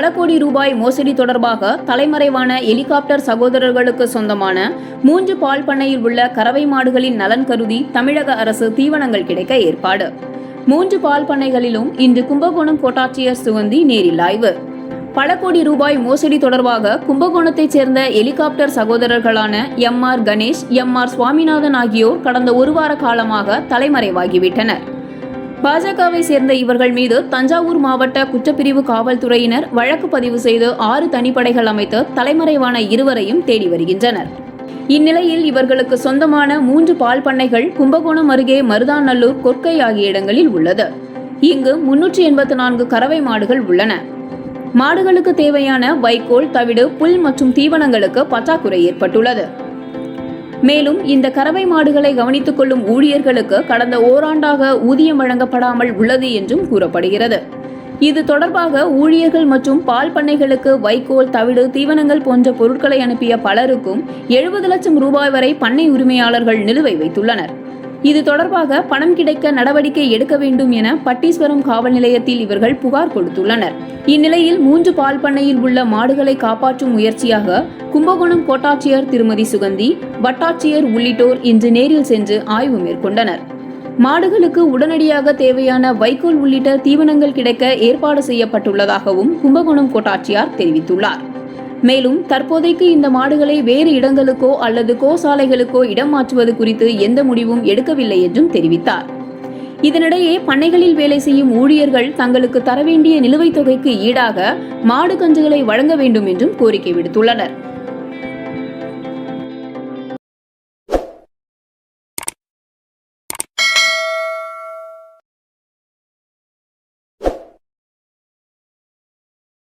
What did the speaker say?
பல கோடி ரூபாய் மோசடி தொடர்பாக தலைமறைவான ஹெலிகாப்டர் சகோதரர்களுக்கு சொந்தமான 3 பால் பண்ணையில் உள்ள கறவை மாடுகளின் நலன் கருதி தமிழக அரசு தீவனங்கள் கிடைக்க ஏற்பாடு. 3 பால் பண்ணைகளிலும் இன்று கும்பகோணம் கோட்டாட்சியர் சுகந்தி நேரில் ஆய்வு. பல கோடி ரூபாய் மோசடி தொடர்பாக கும்பகோணத்தைச் சேர்ந்த helicopter சகோதரர்களான M.R. Ganesh, M.R. Swaminathan ஆகியோர் கடந்த ஒரு வார காலமாக தலைமறைவாகிவிட்டனர். பாஜகவை சேர்ந்த இவர்கள் மீது தஞ்சாவூர் மாவட்ட குற்றப்பிரிவு காவல்துறையினர் வழக்கு பதிவு செய்து 6 தனிப்படைகள் அமைத்து தலைமறைவான இருவரையும் தேடி வருகின்றனர். இந்நிலையில் இவர்களுக்கு சொந்தமான 3 பால் பண்ணைகள் கும்பகோணம் அருகே மருதாநல்லூர், கொற்கை ஆகிய இடங்களில் உள்ளது. இங்கு 384 கறவை மாடுகள் உள்ளன. மாடுகளுக்கு தேவையான வைக்கோல், தவிடு, புல் மற்றும் தீவனங்களுக்கு பற்றாக்குறை ஏற்பட்டுள்ளது. மேலும் இந்த கறவை மாடுகளை கவனித்துக் கொள்ளும் ஊழியர்களுக்கு கடந்த ஓராண்டாக ஊதியம் வழங்கப்படாமல் உள்ளது என்றும் கூறப்படுகிறது. இது தொடர்பாக ஊழியர்கள் மற்றும் பால் பண்ணைகளுக்கு வைக்கோல், தவிடு, தீவனங்கள் போன்ற பொருட்களை அனுப்பிய பலருக்கும் 70 லட்சம் ரூபாய் வரை பண்ணை உரிமையாளர்கள் நிலுவை வைத்துள்ளனர். இது தொடர்பாக பணம் கிடைக்க நடவடிக்கை எடுக்க வேண்டும் என பட்டீஸ்வரம் காவல் நிலையத்தில் இவர்கள் புகார் கொடுத்துள்ளனர். இந்நிலையில் 3 பால் பண்ணையில் உள்ள மாடுகளை காப்பாற்றும் முயற்சியாக கும்பகோணம் கோட்டாட்சியர் திருமதி சுகந்தி, வட்டாட்சியர் உள்ளிட்டோர் இன்று நேரில் சென்று ஆய்வு மேற்கொண்டனர். மாடுகளுக்கு உடனடியாக தேவையான வைக்கோல் உள்ளிட்ட தீவனங்கள் கிடைக்க ஏற்பாடு செய்யப்பட்டுள்ளதாகவும் கும்பகோணம் கோட்டாட்சியர் தெரிவித்துள்ளார். மேலும் தற்போதைக்கு இந்த மாடுகளை வேறு இடங்களுக்கோ அல்லது கோசாலைகளுக்கோ இடம் மாற்றுவது குறித்து எந்த முடிவும் எடுக்கவில்லை என்றும் தெரிவித்தார். இதனிடையே பண்ணைகளில் வேலை செய்யும் ஊழியர்கள் தங்களுக்கு தர வேண்டிய நிலுவைத் தொகைக்கு ஈடாக மாடு கன்றுகளை வழங்க வேண்டும் என்றும் கோரிக்கை விடுத்துள்ளனர்.